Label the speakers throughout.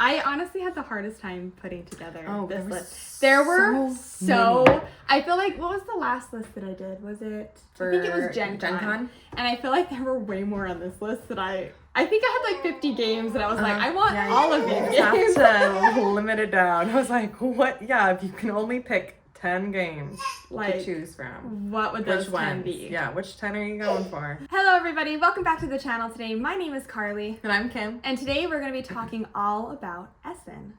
Speaker 1: I honestly had the hardest time putting together this list.
Speaker 2: There
Speaker 1: were so
Speaker 2: many.
Speaker 1: I feel like, what was the last list that I did? Was it? I think it was Gen Con. And I feel like there were way more on this list that I think I had like 50 games and I was like, I want all of these games.
Speaker 2: You have to limit it down. I was like, what? Yeah, if you can only pick 10 games to choose from.
Speaker 1: What would those 10 be?
Speaker 2: Yeah, which 10 are you going for?
Speaker 1: Hello everybody, welcome back to the channel today. My name is Carly.
Speaker 2: And I'm Kim.
Speaker 1: And today we're going to be talking all about Essen.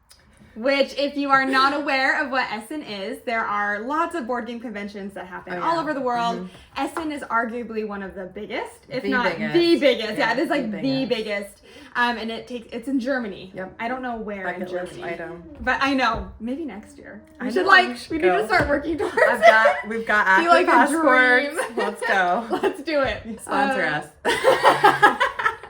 Speaker 1: Which, if you are not aware of what Essen is, there are lots of board game conventions that happen all over the world. Mm-hmm. Essen is arguably one of the biggest, if not the biggest. Yeah, it is like the biggest. And it's in Germany.
Speaker 2: Yep.
Speaker 1: I don't know where in Germany.
Speaker 2: Item.
Speaker 1: But I know, maybe next year. We need to start working towards it.
Speaker 2: We've got active passports. Let's go.
Speaker 1: Let's do it.
Speaker 2: Sponsor us.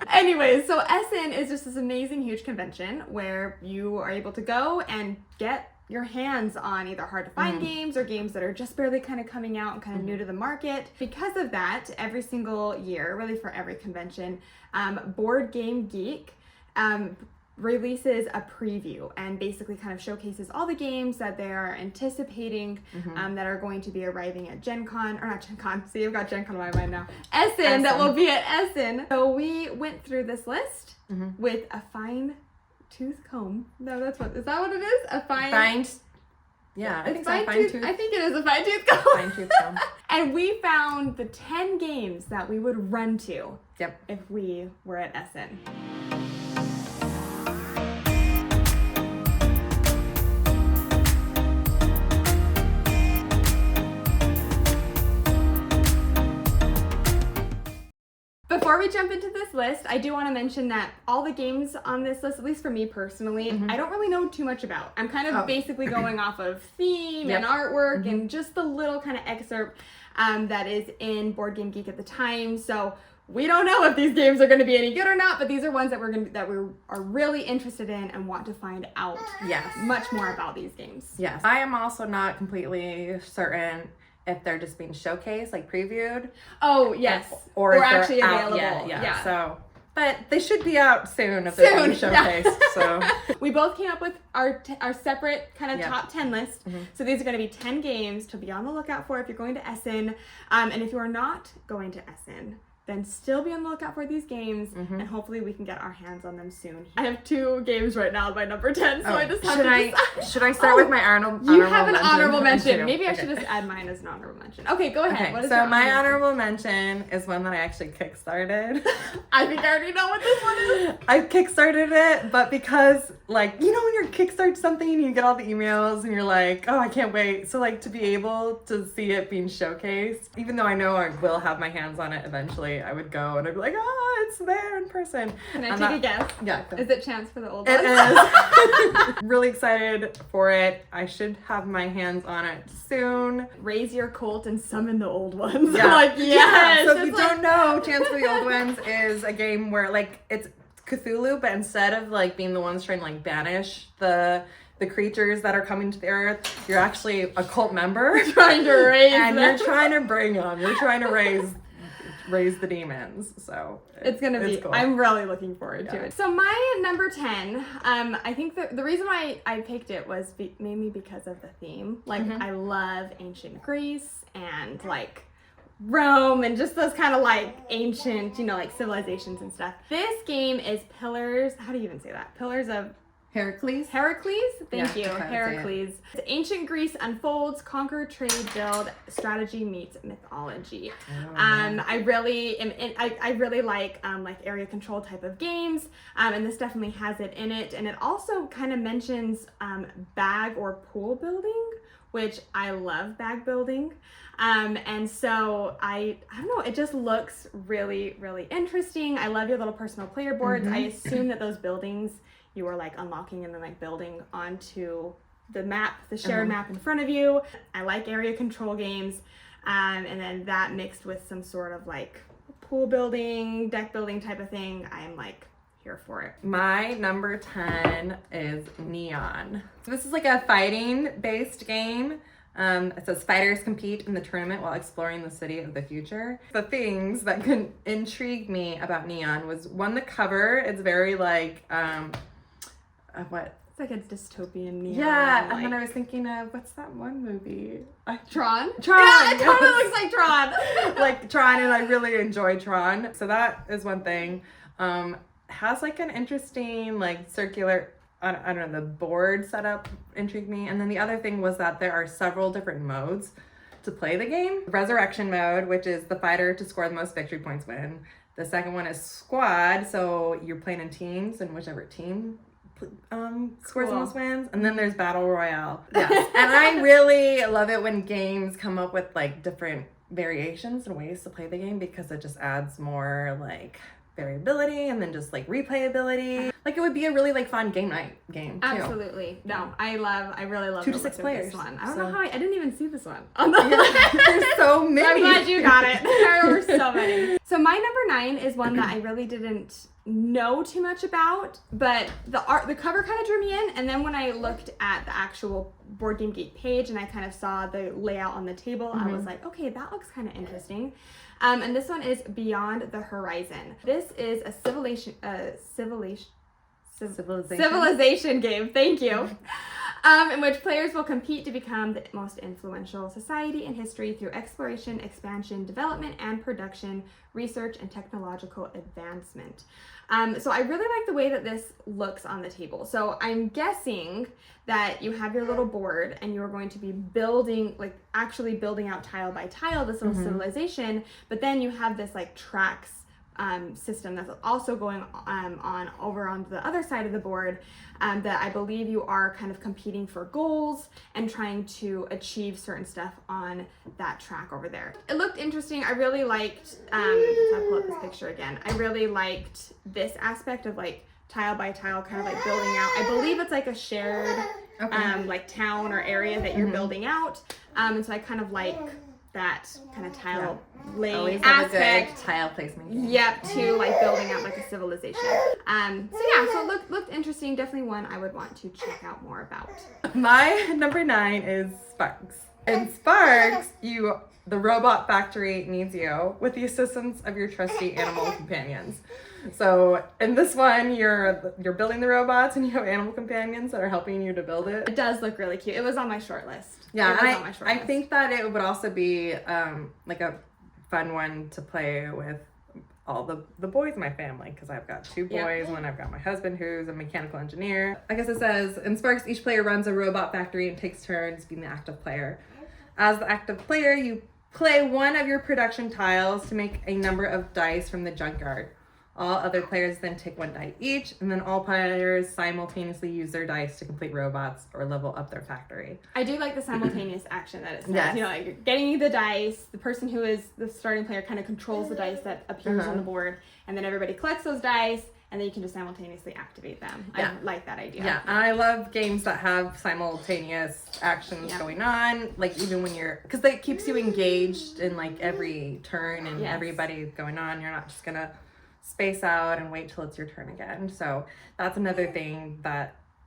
Speaker 1: Anyways, so Essen is just this amazing, huge convention where you are able to go and get your hands on either hard to find games or games that are just barely kind of coming out and kind of new to the market. Because of that, every single year, really for every convention, Board Game Geek releases a preview and basically kind of showcases all the games that they are anticipating that are going to be arriving at Gen Con, or not Gen Con, see I've got Gen Con on my mind now, Essen, that will be at Essen. So we went through this list with a fine tooth comb. No, is that what it is? A fine
Speaker 2: yeah,
Speaker 1: I think it is a fine tooth comb.
Speaker 2: Fine tooth comb.
Speaker 1: And we found the 10 games that we would run to if we were at Essen. Before we jump into this list, I do want to mention that all the games on this list, at least for me personally, I don't really know too much about. I'm kind of basically going off of theme and artwork and just the little kind of excerpt that is in Board Game Geek at the time. So we don't know if these games are going to be any good or not, but these are ones that we are really interested in and want to find out much more about these games.
Speaker 2: Yes. I am also not completely certain if they're just being showcased, like previewed.
Speaker 1: Oh, yes.
Speaker 2: Or
Speaker 1: actually available.
Speaker 2: Yeah. So, but they should be out soon if they're being showcased. So
Speaker 1: we both came up with our separate kind of top 10 list. So these are going to be 10 games to be on the lookout for if you're going to Essen. And if you are not going to Essen, then still be on the lookout for these games, and hopefully we can get our hands on them soon. I have 2 games right now by number 10, so I just have to decide.
Speaker 2: Should I start with my honorable mention?
Speaker 1: You have an honorable mention. Maybe I should just add mine as an honorable mention. Okay, go ahead. What is
Speaker 2: so my honorable mention is one that I actually kickstarted.
Speaker 1: I think I already know what this one is.
Speaker 2: I kickstarted it, but because, like, you know when you kickstart something and you get all the emails and you're like, oh, I can't wait. So, like, to be able to see it being showcased, even though I know I will have my hands on it eventually, I would go and I'd be like, oh, it's there in person.
Speaker 1: Can I take a guess?
Speaker 2: Yeah.
Speaker 1: Is it Chance for the Old Ones?
Speaker 2: It is. Really excited for it. I should have my hands on it soon.
Speaker 1: Raise your Colt and summon the old ones.
Speaker 2: Yeah.
Speaker 1: Like, yes.
Speaker 2: So if you don't know, Chance for the Old Ones is a game where, like, it's Cthulhu, but instead of, like, being the ones trying to, like, banish the creatures that are coming to the earth, you're actually a cult member.
Speaker 1: Trying to raise them.
Speaker 2: You're trying to bring them. You're trying to raise the demons. So
Speaker 1: it's gonna be cool. I'm really looking forward to it. So my number 10, I think the reason why I picked it was mainly because of the theme. Like, I love ancient Greece and like Rome and just those kind of like ancient, like civilizations and stuff. This game is Pillars, how do you even say that? Pillars of
Speaker 2: Heracles?
Speaker 1: Thank you. Heracles. Ancient Greece unfolds, conquer, trade, build, strategy meets mythology. I really like area control type of games, and this definitely has it in it. And it also kind of mentions bag or pool building, which I love bag building. And so I don't know, it just looks really, really interesting. I love your little personal player boards. I assume that those buildings you are like unlocking and then like building onto the map, the shared map in front of you. I like area control games. And then that mixed with some sort of like pool building, deck building type of thing, I'm like here for it.
Speaker 2: My number 10 is Neon. So this is like a fighting based game. It says fighters compete in the tournament while exploring the city of the future. The things that could intrigue me about Neon was, one, the cover. It's very like what?
Speaker 1: It's like a dystopian neon.
Speaker 2: Yeah, and then I was thinking of, what's that one movie?
Speaker 1: Tron?
Speaker 2: Tron!
Speaker 1: Yeah, it totally
Speaker 2: yes.
Speaker 1: looks like Tron.
Speaker 2: Like Tron, and I really enjoy Tron. So that is one thing. Has like an interesting like circular, I don't know, the board setup intrigued me. And then the other thing was that there are several different modes to play the game. Resurrection mode, which is the fighter to score the most victory points win. The second one is squad, so you're playing in teams, and whichever team scores the most wins. And then there's battle royale. Yes. And I really love it when games come up with like different variations and ways to play the game, because it just adds more like variability and then just like replayability. Like it would be a really like fun game night game too.
Speaker 1: Absolutely. No, I really love
Speaker 2: 2 to 6 players.
Speaker 1: This one. I don't
Speaker 2: So-
Speaker 1: know how I didn't even see this one.
Speaker 2: There's so many.
Speaker 1: I'm glad you got it. There were so many. So my number 9 is one that I really didn't know too much about, but the cover kind of drew me in, and then when I looked at the actual Board Game Geek page and I kind of saw the layout on the table, I was like, okay, that looks kind of interesting. And this one is Beyond the Horizon. This is a civilization game. Thank you. In which players will compete to become the most influential society in history through exploration, expansion, development, and production, research, and technological advancement. So I really like the way that this looks on the table. So I'm guessing that you have your little board and you're going to be building, like actually building out tile by tile this little civilization, but then you have this like tracks system that's also going on over on the other side of the board, that I believe you are kind of competing for goals and trying to achieve certain stuff on that track over there. It looked interesting. I really liked, I'll pull up this picture again. I really liked this aspect of like tile by tile, kind of like building out. I believe it's like a shared like town or area that you're building out. And so I kind of like that kind of tile laying aspect.
Speaker 2: A good tile placement game.
Speaker 1: Yep, to like building out like a civilization. So yeah, so it looked interesting. Definitely one I would want to check out more about.
Speaker 2: My number 9 is Sparks. In Sparks, the robot factory needs you with the assistance of your trusty animal companions. So in this one, you're building the robots and you have animal companions that are helping you to build it.
Speaker 1: It does look really cute. It was on my short list.
Speaker 2: Yeah, I think that it would also be like a fun one to play with all the boys in my family, because I've got 2 boys and then I've got my husband who's a mechanical engineer. I guess it says, in Sparks, each player runs a robot factory and takes turns being the active player. As the active player, you play one of your production tiles to make a number of dice from the junkyard. All other players then take 1 die each, and then all players simultaneously use their dice to complete robots or level up their factory.
Speaker 1: I do like the simultaneous action that it says.
Speaker 2: Yes.
Speaker 1: You know, like you're getting the dice, the person who is the starting player kind of controls the dice that appears on the board, and then everybody collects those dice, and then you can just simultaneously activate them.
Speaker 2: Yeah.
Speaker 1: I like that idea.
Speaker 2: Yeah, and I love games that have simultaneous actions going on, like even when because that keeps you engaged in like every turn and everybody going on. You're not just gonna space out and wait till it's your turn again. So that's another thing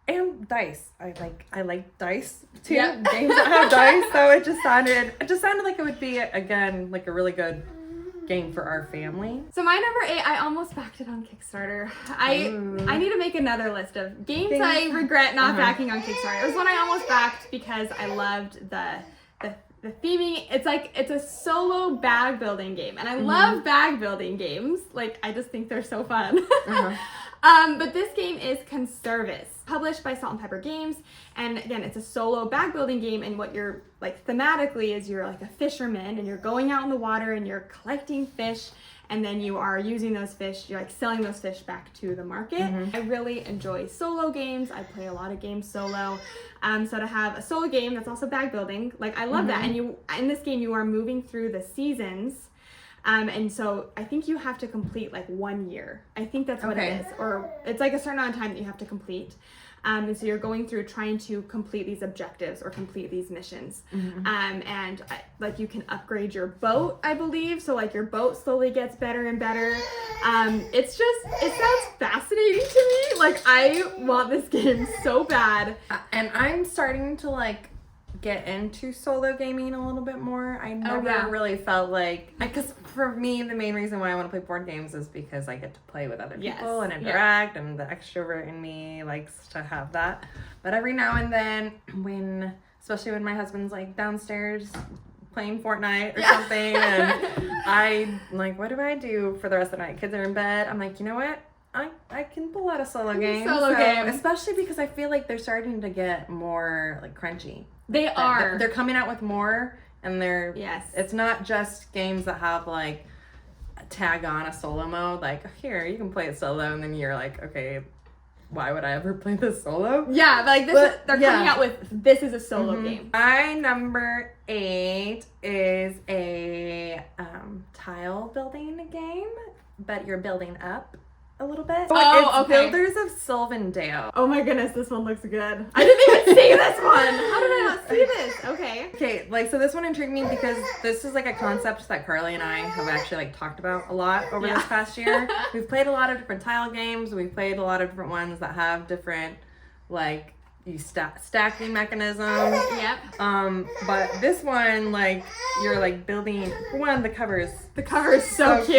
Speaker 2: and dice. I like dice too.
Speaker 1: Yep.
Speaker 2: Games that have dice. So it just sounded like it would be again like a really good game for our family.
Speaker 1: So my number 8, I almost backed it on Kickstarter. I need to make another list of games I regret not backing on Kickstarter. It was one I almost backed because I loved the theming. It's a solo bag building game, and I love bag building games. Like, I just think they're so fun. But this game is Conservice, published by Salt and Pepper Games, and again, it's a solo bag building game, and what you're like thematically is you're like a fisherman and you're going out in the water and you're collecting fish, and then you are using those fish, you're like selling those fish back to the market. I really enjoy solo games. I play a lot of games solo. So to have a solo game that's also bag building, like I love that. And in this game, you are moving through the seasons. And so I think you have to complete like 1 year. I think that's what it is. Or it's like a certain amount of time that you have to complete. And so you're going through trying to complete these objectives or complete these missions. And like you can upgrade your boat, I believe. So like your boat slowly gets better and better. It sounds fascinating to me. Like I want this game so bad.
Speaker 2: And I'm starting to like get into solo gaming a little bit more. I never really felt like, because for me, the main reason why I want to play board games is because I get to play with other people and interact, and the extrovert in me likes to have that. But every now and then, especially when my husband's like downstairs playing Fortnite or something, and I'm like, what do I do for the rest of the night? Kids are in bed. I'm like, you know what? I can pull out a solo game. Especially because I feel like they're starting to get more like crunchy.
Speaker 1: They are.
Speaker 2: They're coming out with more, and it's not just games that have like a tag on a solo mode. Like, here, you can play it solo, and then you're like, okay, why would I ever play this solo?
Speaker 1: Yeah, but like they're coming out with, this is a solo game.
Speaker 2: My number 8 is a tile building game, but you're building up a little bit. It's Builders of Sylvandale.
Speaker 1: Oh my goodness, this one looks good. I didn't even see this one. How did I not see this? Okay,
Speaker 2: like, so this one intrigued me because this is like a concept that Carly and I have actually like talked about a lot over this past year. We've played a lot of different tile games. We've played a lot of different ones that have different like stacking mechanisms.
Speaker 1: Yep.
Speaker 2: But this one, like, you're like building. For one, the cover is
Speaker 1: so cute.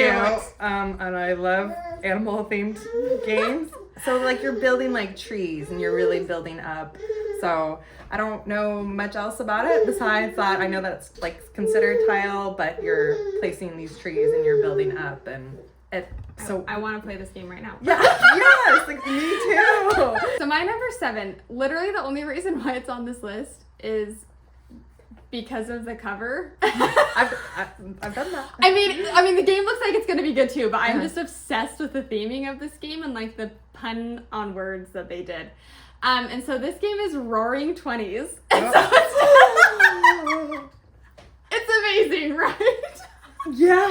Speaker 2: And I love animal themed games. So like you're building like trees and you're really building up. So I don't know much else about it besides that I know that's like considered tile, but you're placing these trees and you're building up, and so
Speaker 1: I want to play this game right now.
Speaker 2: Yeah, yes, like me too.
Speaker 1: So my number 7, literally the only reason why it's on this list is because of the cover.
Speaker 2: I've done that.
Speaker 1: I mean the game looks like it's gonna be good too, but I'm just obsessed with the theming of this game and like the pun on words that they did. And so this game is Roaring Twenties. And so it's amazing, right?
Speaker 2: Yeah.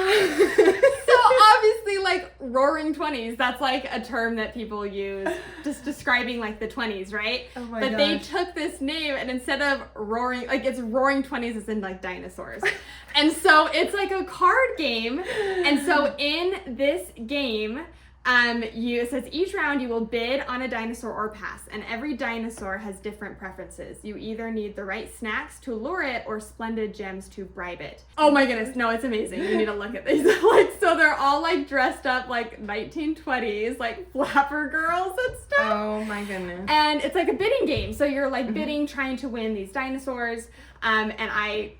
Speaker 1: So obviously, like, Roaring Twenties, that's like a term that people use just describing like the 20s, right?
Speaker 2: Oh my
Speaker 1: But
Speaker 2: gosh.
Speaker 1: they took this name, and instead of roaring, like, it's Roaring Twenties as in like dinosaurs. And so it's like a card game. And so in this game, it says each round you will bid on a dinosaur or pass, and every dinosaur has different preferences. You either need the right snacks to lure it or splendid gems to bribe it. Oh my goodness, no, it's amazing. You need to look at these. Like, so they're all like dressed up like 1920s, like flapper girls and stuff.
Speaker 2: Oh my goodness.
Speaker 1: And it's like a bidding game. So you're like bidding, trying to win these dinosaurs. And I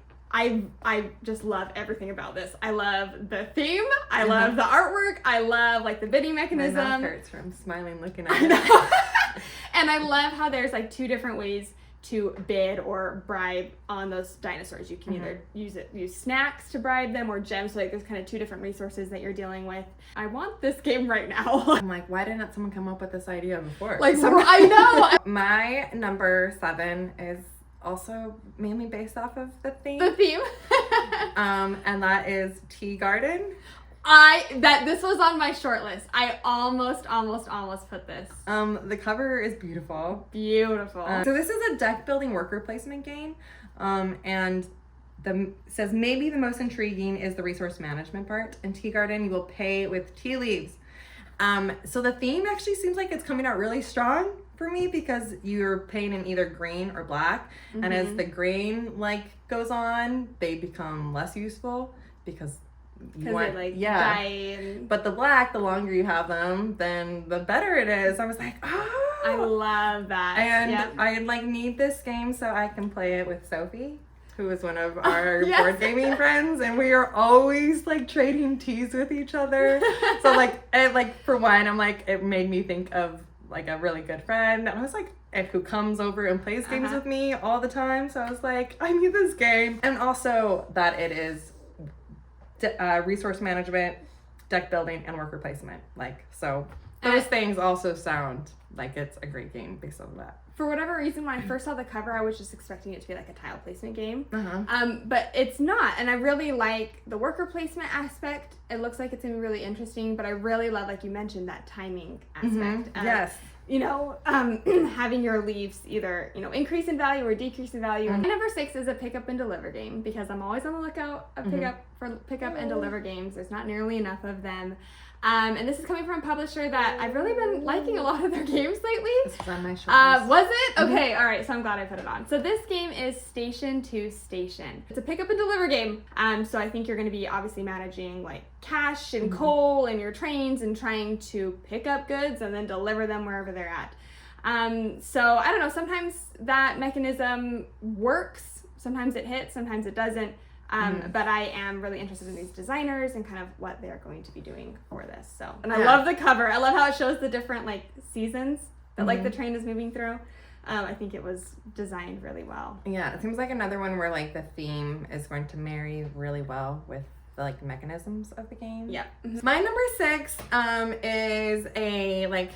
Speaker 1: just love everything about this. I love the theme. I love the artwork. I love like the bidding mechanism.
Speaker 2: My mouth hurts from smiling looking at it.
Speaker 1: And I love how there's like 2 different ways to bid or bribe on those dinosaurs. You can either use snacks to bribe them or gems. So like there's kind of 2 different resources that you're dealing with. I want this game right now.
Speaker 2: I'm like, why didn't someone come up with this idea before?
Speaker 1: Like, I know.
Speaker 2: My number 7 is also mainly based off of the theme. And that is Tea Garden.
Speaker 1: This was on my short list. I almost put this.
Speaker 2: The cover is beautiful.
Speaker 1: Beautiful.
Speaker 2: So this is a deck building worker placement game. And says maybe the most intriguing is the resource management part. In Tea Garden, you will pay with tea leaves. So the theme actually seems like it's coming out really strong for me because you're paying in either green or black. And as the green like goes on, they become less useful because you want,
Speaker 1: they die.
Speaker 2: But the black, the longer you have them, then the better it is. I was like, oh,
Speaker 1: I love that.
Speaker 2: And I like need this game so I can play it with Sophie, who is one of our board gaming friends, and we are always like trading teas with each other. So like for one, I'm like, it made me think of like a really good friend. And I was like, who comes over and plays games with me all the time. So I was like, I need this game. And also that it is resource management, deck building, and worker placement. Like, so those things also sound like it's a great game based on that.
Speaker 1: For whatever reason, when I first saw the cover, I was just expecting it to be like a tile placement game. But it's not. And I really like the worker placement aspect. It looks like it's going to be really interesting, but I really love, like you mentioned, that timing aspect.
Speaker 2: Yes.
Speaker 1: You know, having your leaves either, you know, increase in value or decrease in value. And number 6 is a pick up and deliver game because I'm always on the lookout for pick up and deliver games. There's not nearly enough of them. And this is coming from a publisher that I've really been liking a lot of their games lately.
Speaker 2: This is on my shortlist.
Speaker 1: Was it? Okay, all right, so I'm glad I put it on. So this game is Station to Station. It's a pick up and deliver game. So I think you're going to be obviously managing like cash and coal and your trains and trying to pick up goods and then deliver them wherever they're at. So I don't know, sometimes that mechanism works, sometimes it hits, sometimes it doesn't. But I am really interested in these designers and kind of what they're going to be doing for this. So, and I love the cover. I love how it shows the different like seasons that like the train is moving through. I think it was designed really well.
Speaker 2: Yeah, it seems like another one where like the theme is going to marry really well with the like mechanisms of the game.
Speaker 1: Yeah.
Speaker 2: So my number 6 is a like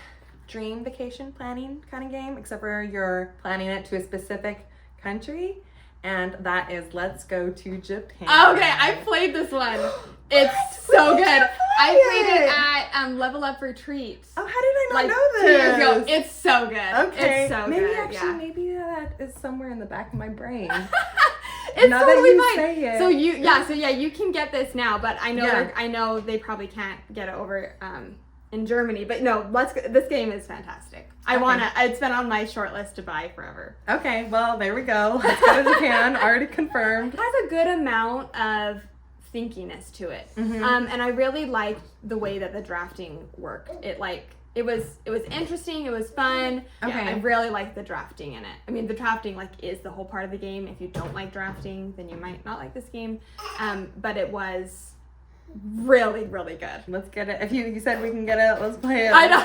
Speaker 2: dream vacation planning kind of game, except for you're planning it to a specific country. And that is Let's Go to Japan.
Speaker 1: Okay, I played this one. It's so good. I played it at Level Up Retreat.
Speaker 2: Oh, how did I not
Speaker 1: like
Speaker 2: know this?
Speaker 1: 2 years ago. It's so good.
Speaker 2: Okay.
Speaker 1: It's so
Speaker 2: maybe
Speaker 1: good.
Speaker 2: Actually, maybe that is somewhere in the back of my brain.
Speaker 1: It's
Speaker 2: now
Speaker 1: totally
Speaker 2: that you
Speaker 1: fine.
Speaker 2: say it.
Speaker 1: So you can get this now, but I know they probably can't get it over in Germany. But no, this game is fantastic. It's been on my short list to buy forever.
Speaker 2: Okay, well, there we go. Let's go to Japan. Already confirmed.
Speaker 1: It has a good amount of thinkiness to it. And I really liked the way that the drafting worked. It was interesting, it was fun.
Speaker 2: Okay.
Speaker 1: Yeah, I really liked the drafting in it. I mean, the drafting is the whole part of the game. If you don't like drafting, then you might not like this game. But it was really, really good.
Speaker 2: Let's get it. If you said we can get it, let's play it.
Speaker 1: I know,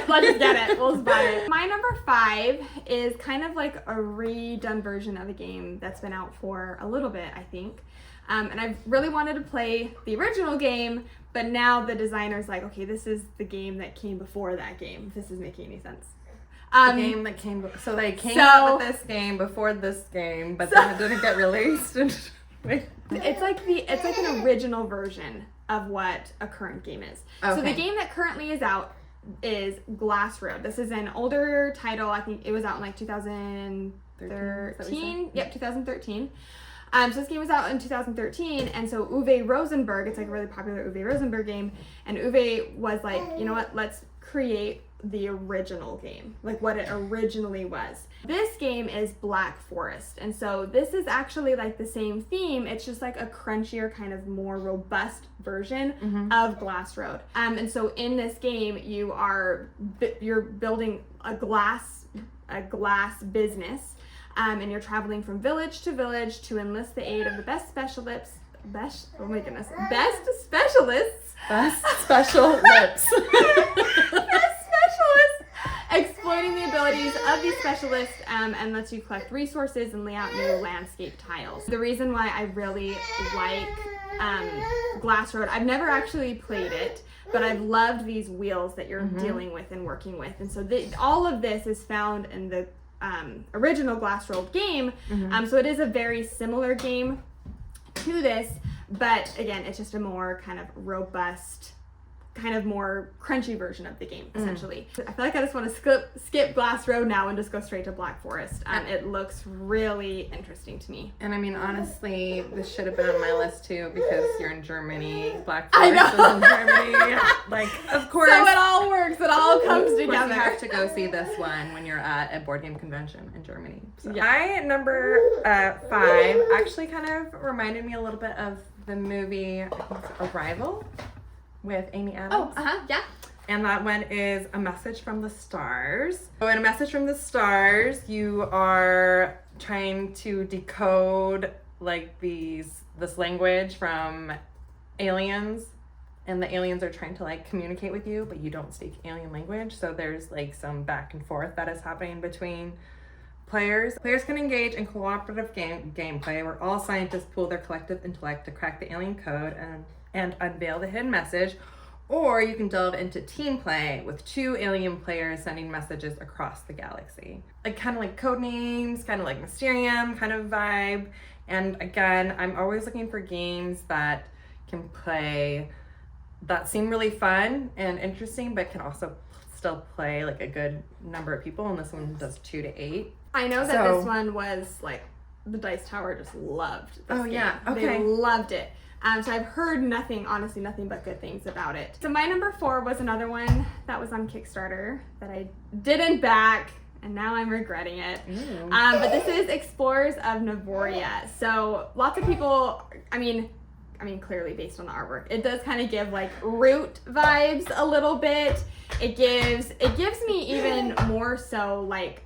Speaker 2: Let's
Speaker 1: just get it. We'll just buy it. My number 5 is kind of like a redone version of a game that's been out for a little bit, I think. And I've really wanted to play the original game, but now the designer's like, okay, this is the game that came before that game, if this is making any sense.
Speaker 2: The game that came... So they came out with this game before this game, but then it didn't get released.
Speaker 1: It's like an original version of what a current game is. Okay. So the game that currently is out is Glass Road. This is an older title. I think it was out in like 2013. Yep, 2013. So this game was out in 2013, and so Uwe Rosenberg, it's like a really popular Uwe Rosenberg game, and Uwe was like, you know what, let's create the original game, like what it originally was. This game is Black Forest, and so this is actually like the same theme, it's just like a crunchier, kind of more robust version of Glass Road. And so in this game, you're building a glass business. And you're traveling from village to village to enlist the aid of the best specialists, exploiting the abilities of these specialists, and lets you collect resources and lay out new landscape tiles. The reason why I really like Glass Road, I've never actually played it, but I've loved these wheels that you're dealing with and working with. And so all of this is found in the original Glass Road game. So it is a very similar game to this, but again, it's just a more kind of robust, kind of more crunchy version of the game, essentially. I feel like I just want to skip Glass Road now and just go straight to Black Forest. It looks really interesting to me.
Speaker 2: And I mean, honestly, this should have been on my list too, because you're in Germany. Black Forest is in Germany. Like, of course.
Speaker 1: So it all works. It all comes together.
Speaker 2: You have to go see this one when you're at a board game convention in Germany. So. My number 5 actually kind of reminded me a little bit of the movie Arrival with Amy Adams.
Speaker 1: Yeah.
Speaker 2: And that one is A Message from the Stars. So in A Message from the Stars, you are trying to decode like this language from aliens, and the aliens are trying to like communicate with you, but you don't speak alien language. So there's like some back and forth that is happening between players. Players can engage in cooperative gameplay where all scientists pool their collective intellect to crack the alien code and unveil the hidden message, or you can delve into team play with 2 alien players sending messages across the galaxy. Like kind of like Codenames, kind of like Mysterium kind of vibe. And again, I'm always looking for games that can play, that seem really fun and interesting, but can also still play like a good number of people. And this one does 2 to 8.
Speaker 1: I know that this one was like, the Dice Tower just loved this game.
Speaker 2: Yeah, okay.
Speaker 1: They loved it. So I've heard honestly nothing but good things about it. So my number 4 was another one that was on Kickstarter that I didn't back, and now I'm regretting it. But this is Explorers of Navoria. So lots of people, I mean, clearly based on the artwork, it does kind of give like Root vibes a little bit. It gives me even more so like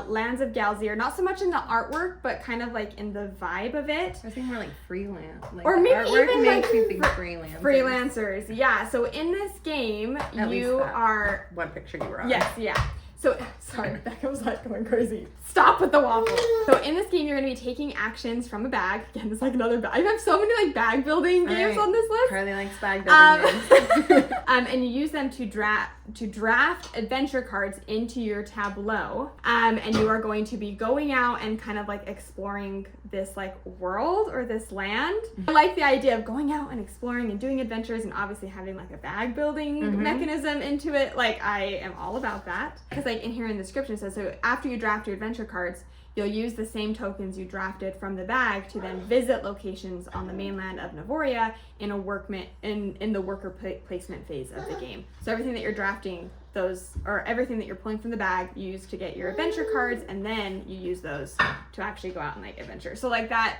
Speaker 1: Lands of Galzier, not so much in the artwork, but kind of like in the vibe of it.
Speaker 2: I think more like freelance. Like
Speaker 1: or maybe
Speaker 2: artwork
Speaker 1: even
Speaker 2: makes
Speaker 1: like
Speaker 2: me think freelancers.
Speaker 1: Freelancers, yeah. So in this game, you are
Speaker 2: one picture you were on.
Speaker 1: Yes, yeah. So, sorry, Becca was like going crazy. Stop with the waffle. So in this game, you're going to be taking actions from a bag. Again, it's like another bag. I have so many like bag building games on this list.
Speaker 2: Carly likes bag building games.
Speaker 1: And you use them to draft adventure cards into your tableau. And you are going to be going out and kind of like exploring this like world or this land. I like the idea of going out and exploring and doing adventures and obviously having like a bag building mechanism into it. Like I am all about that. Because like in here in the description it says, so after you draft your adventure cards, you'll use the same tokens you drafted from the bag to then visit locations on the mainland of Navoria in the worker placement phase of the game. So everything that you're drafting, everything that you're pulling from the bag, you use to get your adventure cards, and then you use those to actually go out and like adventure. So like that,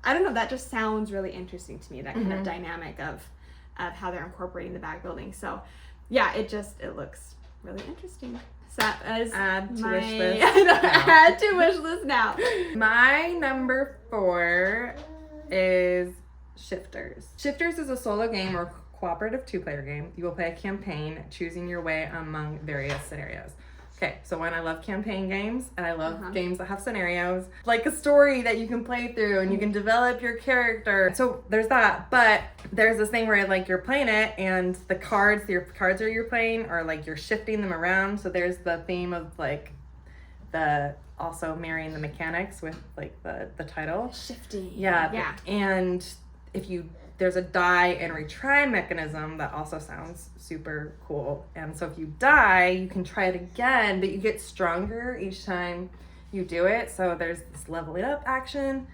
Speaker 1: I don't know, that just sounds really interesting to me, that kind of dynamic of how they're incorporating the bag building. So yeah, it looks really interesting. So that is
Speaker 2: add to wish list.
Speaker 1: Add to wish list now.
Speaker 2: My number 4 is Shifters. Shifters is a solo game or cooperative 2-player game. You will play a campaign, choosing your way among various scenarios. Okay, so when I love campaign games, and I love games that have scenarios, like a story that you can play through and you can develop your character. So there's that, but there's this thing where like you're playing it and your cards that you're playing are like you're shifting them around. So there's the theme of like also marrying the mechanics with like the title.
Speaker 1: Shifting.
Speaker 2: Yeah. And there's a die and retry mechanism that also sounds super cool. And so if you die, you can try it again, but you get stronger each time you do it. So there's this leveling up action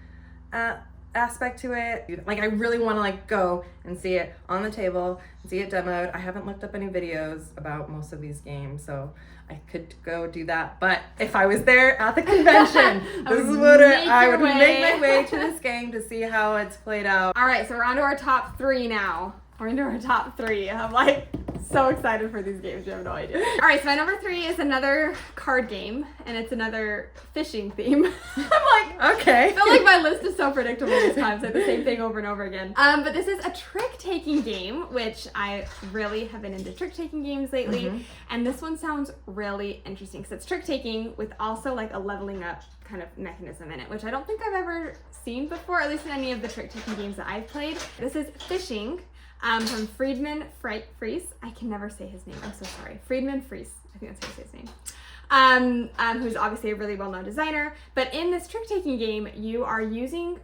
Speaker 2: aspect to it. Like I really want to like go and see it on the table and see it demoed. I haven't looked up any videos about most of these games, so I could go do that. But if I was there at the convention, this is what I would make my way to this game to see how it's played out.
Speaker 1: All right, so we're on to our top 3 now. We're into our top 3. I'm like so excited for these games. You have no idea. All right, so my number 3 is another card game, and it's another fishing theme. I'm like,
Speaker 2: okay.
Speaker 1: I feel like my list is so predictable this time. It's like the same thing over and over again. But this is a trick-taking game, which I really have been into trick-taking games lately. And this one sounds really interesting because it's trick-taking with also like a leveling up kind of mechanism in it, which I don't think I've ever seen before, at least in any of the trick-taking games that I've played. This is Fishing. From Friedman Fries. I can never say his name. I'm so sorry. Friedman Fries. I think that's how you say his name. Who's obviously a really well-known designer. But in this trick-taking game, you are using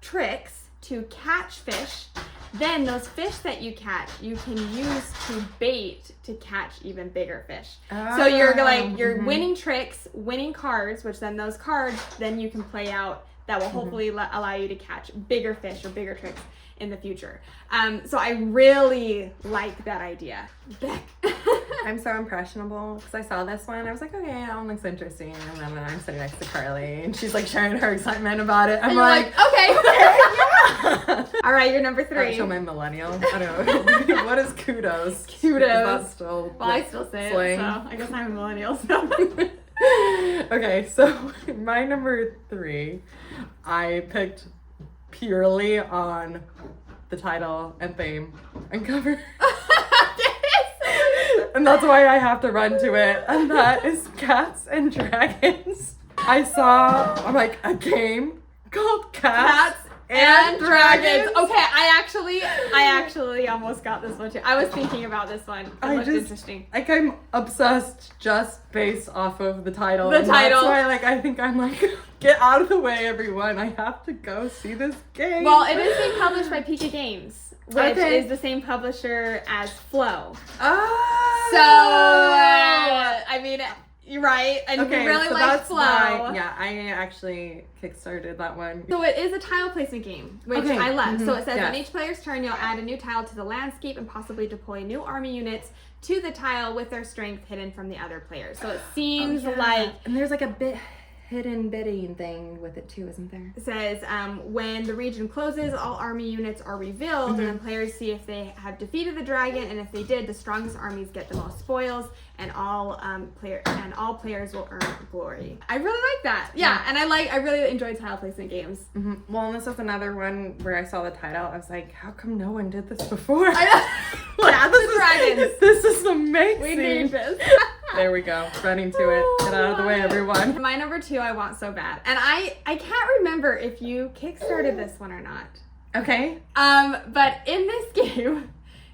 Speaker 1: tricks to catch fish. Then those fish that you catch, you can use to bait to catch even bigger fish. So you're winning tricks, winning cards, which then those cards, then you can play out that will hopefully allow you to catch bigger fish or bigger tricks in the future. So I really like that idea.
Speaker 2: I'm so impressionable because I saw this one. I was like, okay, that one looks interesting. And then when I'm sitting next to Carly and she's like sharing her excitement about it, I'm like,
Speaker 1: okay, yeah. All right, you're number 3.
Speaker 2: I'll show my millennial. I don't know. What is kudos?
Speaker 1: Kudos.
Speaker 2: Is that still
Speaker 1: I still say
Speaker 2: slang?
Speaker 1: It, so I guess I'm a millennial. So.
Speaker 2: Okay, so my number 3, I picked purely on the title and theme and cover. And that's why I have to run to it. And that is Cats and Dragons. I'm like, a game called Cats and Dragons.
Speaker 1: Okay, I actually almost got this one too. I was thinking about this one. It looked interesting.
Speaker 2: Like I'm obsessed just based off of the title.
Speaker 1: That's why
Speaker 2: I think I'm like, get out of the way, everyone. I have to go see this game.
Speaker 1: Well, it is being published by Pika Games, which is the same publisher as Flow.
Speaker 2: Oh.
Speaker 1: So, I mean, You're right, and you
Speaker 2: Okay,
Speaker 1: really
Speaker 2: so
Speaker 1: like
Speaker 2: that's
Speaker 1: flow.
Speaker 2: why, yeah, I actually kickstarted that one.
Speaker 1: So it is a tile placement game, which
Speaker 2: Okay.
Speaker 1: I love. So
Speaker 2: Mhm.
Speaker 1: it says
Speaker 2: Yes.
Speaker 1: on each player's turn, you'll add a new tile to the landscape and possibly deploy new army units to the tile with their strength hidden from the other players. So it seems like...
Speaker 2: And there's like a bit hidden bidding thing with it too, isn't there?
Speaker 1: It says, when the region closes, all army units are revealed, and then players see if they have defeated the dragon, and if they did, the strongest armies get the most spoils, and all players will earn glory. I really like that. Yeah, and I really enjoy tile placement games.
Speaker 2: Mm-hmm. Well, and this is another one where I saw the title. I was like, how come no one did this before?
Speaker 1: I know. Yeah, the dragons.
Speaker 2: This is amazing.
Speaker 1: We need this.
Speaker 2: There we go. Running to it. Get out of the way, everyone.
Speaker 1: My number 2 I want so bad. And I can't remember if you kickstarted this one or not.
Speaker 2: Okay.
Speaker 1: But in this game,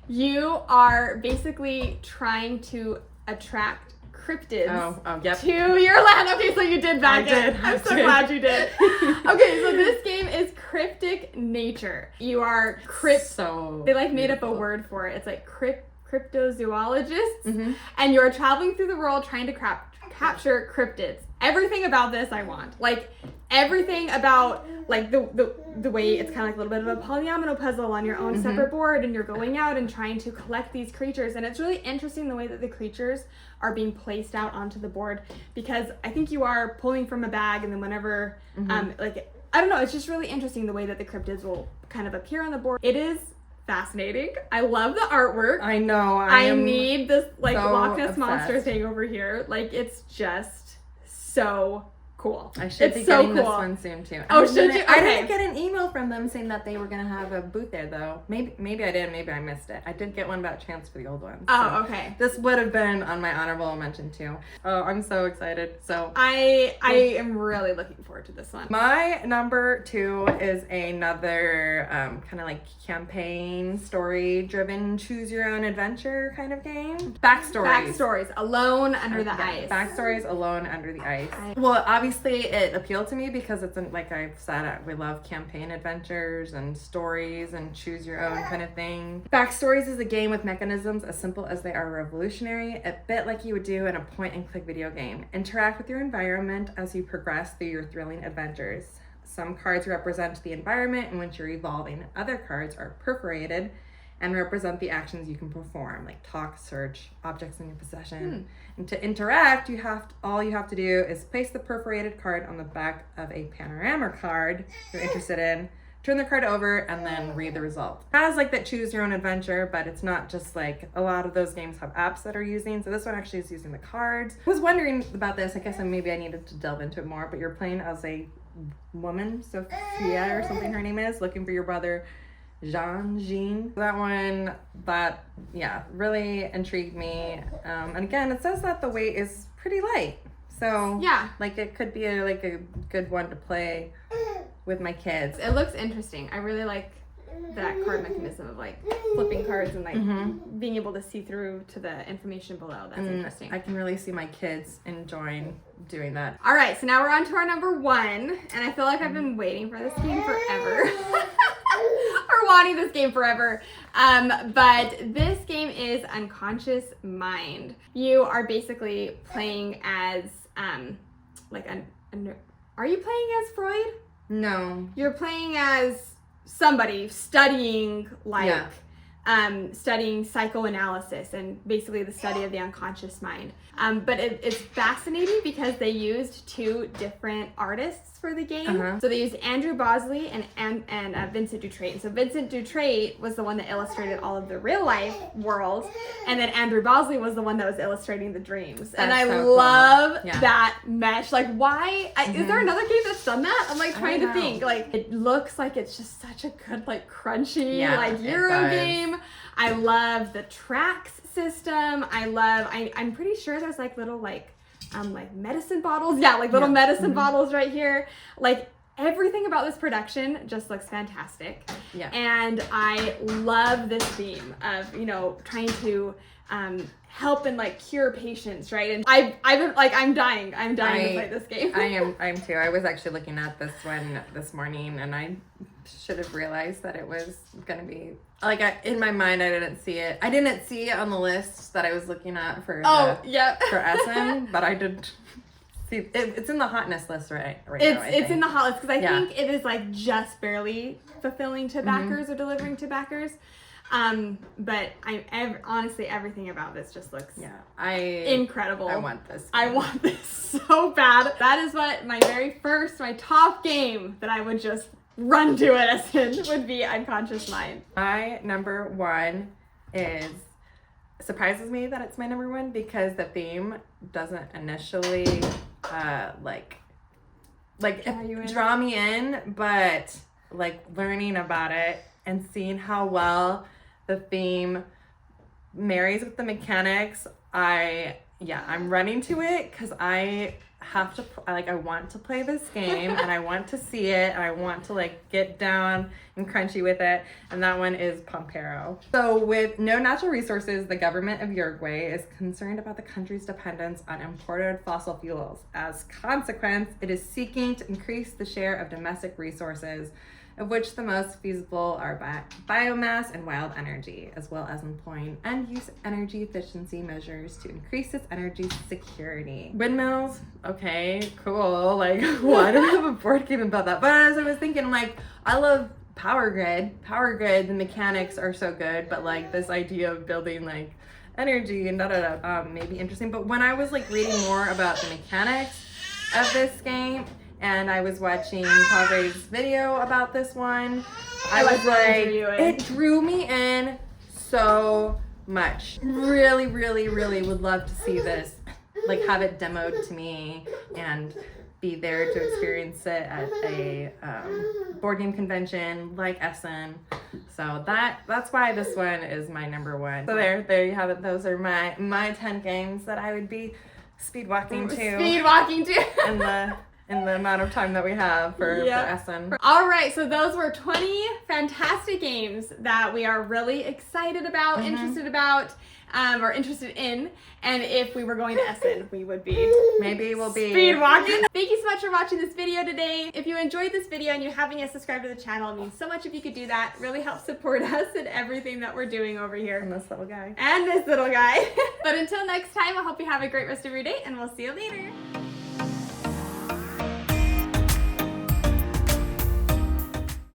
Speaker 1: you are basically trying to attract cryptids
Speaker 2: yep.
Speaker 1: to your land. Okay, so you did back it. I'm so glad you did. Okay, so this game is Cryptic Nature. You are
Speaker 2: So
Speaker 1: they made up a word for it. It's like cryptozoologists, and you're traveling through the world trying to capture cryptids. Everything about this I want. Like everything about like the way it's kind of like a little bit of a polyomino puzzle on your own separate board, and you're going out and trying to collect these creatures, and it's really interesting the way that the creatures are being placed out onto the board, because I think you are pulling from a bag, and then whenever I don't know, it's just really interesting the way that the cryptids will kind of appear on the board. It is fascinating. I love the artwork.
Speaker 2: I know.
Speaker 1: I need this like
Speaker 2: so
Speaker 1: Loch Ness
Speaker 2: obsessed.
Speaker 1: Monster thing over here. Like it's just so cool.
Speaker 2: I should be getting this one soon too.
Speaker 1: Oh, should you?
Speaker 2: I
Speaker 1: Okay.
Speaker 2: didn't get an email from them saying that they were gonna have a booth there though. Maybe I did. Maybe I missed it. I did get one about chance for the old one.
Speaker 1: Oh, okay.
Speaker 2: This would have been on my honorable mention too. Oh, I'm so excited. So
Speaker 1: I am really looking forward to this one.
Speaker 2: my number 2 is another kind of like campaign story driven choose your own adventure kind of game.
Speaker 1: Backstories. Alone Under the Ice.
Speaker 2: Backstories Alone Under the Ice. Well, obviously it appealed to me because it's like I've said, we love campaign adventures and stories and choose your own kind of thing. Backstories is a game with mechanisms as simple as they are revolutionary, a bit like you would do in a point and click video game. Interact with your environment as you progress through your thrilling adventures. Some cards represent the environment in which you're evolving. Other cards are perforated and represent the actions you can perform, like talk, search, objects in your possession. And to interact, all you have to do is place the perforated card on the back of a panorama card you're interested in, turn the card over, and then read the result. It has like that choose your own adventure, but it's not just like a lot of those games have apps that are using. So this one actually is using the cards. I was wondering about this. I guess maybe I needed to delve into it more, but you're playing as a woman, Sophia or something her name is, looking for your brother Jean. That one, really intrigued me. And again, it says that the weight is pretty light. So
Speaker 1: yeah,
Speaker 2: like it could be a good one to play with my kids.
Speaker 1: It looks interesting. I really like that card mechanism of like flipping cards and like being able to see through to the information below. That's interesting.
Speaker 2: I can really see my kids enjoying doing that.
Speaker 1: All right, so now we're on to our number 1, and I feel like I've been waiting for this game forever. Or wanting this game forever. But this game is Unconscious Mind. You are basically playing as are you playing as Freud?
Speaker 2: No.
Speaker 1: You're playing as somebody studying studying psychoanalysis and basically the study of the unconscious mind. But it's fascinating because they used 2 different artists for the game. So they used Andrew Bosley and Vincent Dutrait. And so Vincent Dutrait was the one that illustrated all of the real life worlds, and then Andrew Bosley was the one that was illustrating the dreams. And I love that mesh. Like, why? Is there another game that's done that? I'm like trying to think. Like, it looks like it's just such a good, like, crunchy, like Euro game. I love the tracks system. I'm pretty sure there's like little like medicine bottles. Yeah, like little medicine bottles right here. Like everything about this production just looks fantastic. Yeah. And I love this theme of, trying to help and like cure patients, right? And I'm dying to play this game.
Speaker 2: I am too. I was actually looking at this one this morning, and I should have realized that it was gonna be like in my mind. I didn't see it. I didn't see it on the list that I was looking at for for Essen, but I did see it. It's in the hotness list right now.
Speaker 1: It's in the hot list because I think it is like just barely fulfilling to backers or delivering to backers. But honestly, everything about this just looks incredible.
Speaker 2: I want this game.
Speaker 1: I want this so bad. That is what my top game that I would just run to at Essen would be Unconscious Mind.
Speaker 2: My number one surprises me that it's my number one because the theme doesn't initially draw me in, but like learning about it and seeing how well the theme marries with the mechanics, I'm running to it because I have to, I want to play this game and I want to see it and I want to like get down and crunchy with it, and that one is Pampero. So with no natural resources, the government of Uruguay is concerned about the country's dependence on imported fossil fuels. As consequence, it is seeking to increase the share of domestic resources, of which the most feasible are biomass and wild energy, as well as employing end-use energy efficiency measures to increase its energy security. Windmills, okay, cool. Like, why do I have a board game about that? But as I was thinking, I'm like, I love Power Grid. Power Grid, the mechanics are so good, but like this idea of building like energy and may be interesting. But when I was like reading more about the mechanics of this game, and I was watching Padre's video about this one, I was like, it drew me in so much. Really, really, really would love to see this, like have it demoed to me and be there to experience it at a board game convention like Essen. So that's why this one is my number one. So there you have it. Those are my 10 games that I would be speed walking to. In the amount of time that we have for Essen.
Speaker 1: All right, so those were 20 fantastic games that we are really excited about, interested in. And if we were going to Essen, we would be speed walking. Thank you so much for watching this video today. If you enjoyed this video and you haven't yet subscribed to the channel, it means so much if you could do that. It really helps support us and everything that we're doing over here.
Speaker 2: And this little guy.
Speaker 1: But until next time, I hope you have a great rest of your day, and we'll see you later.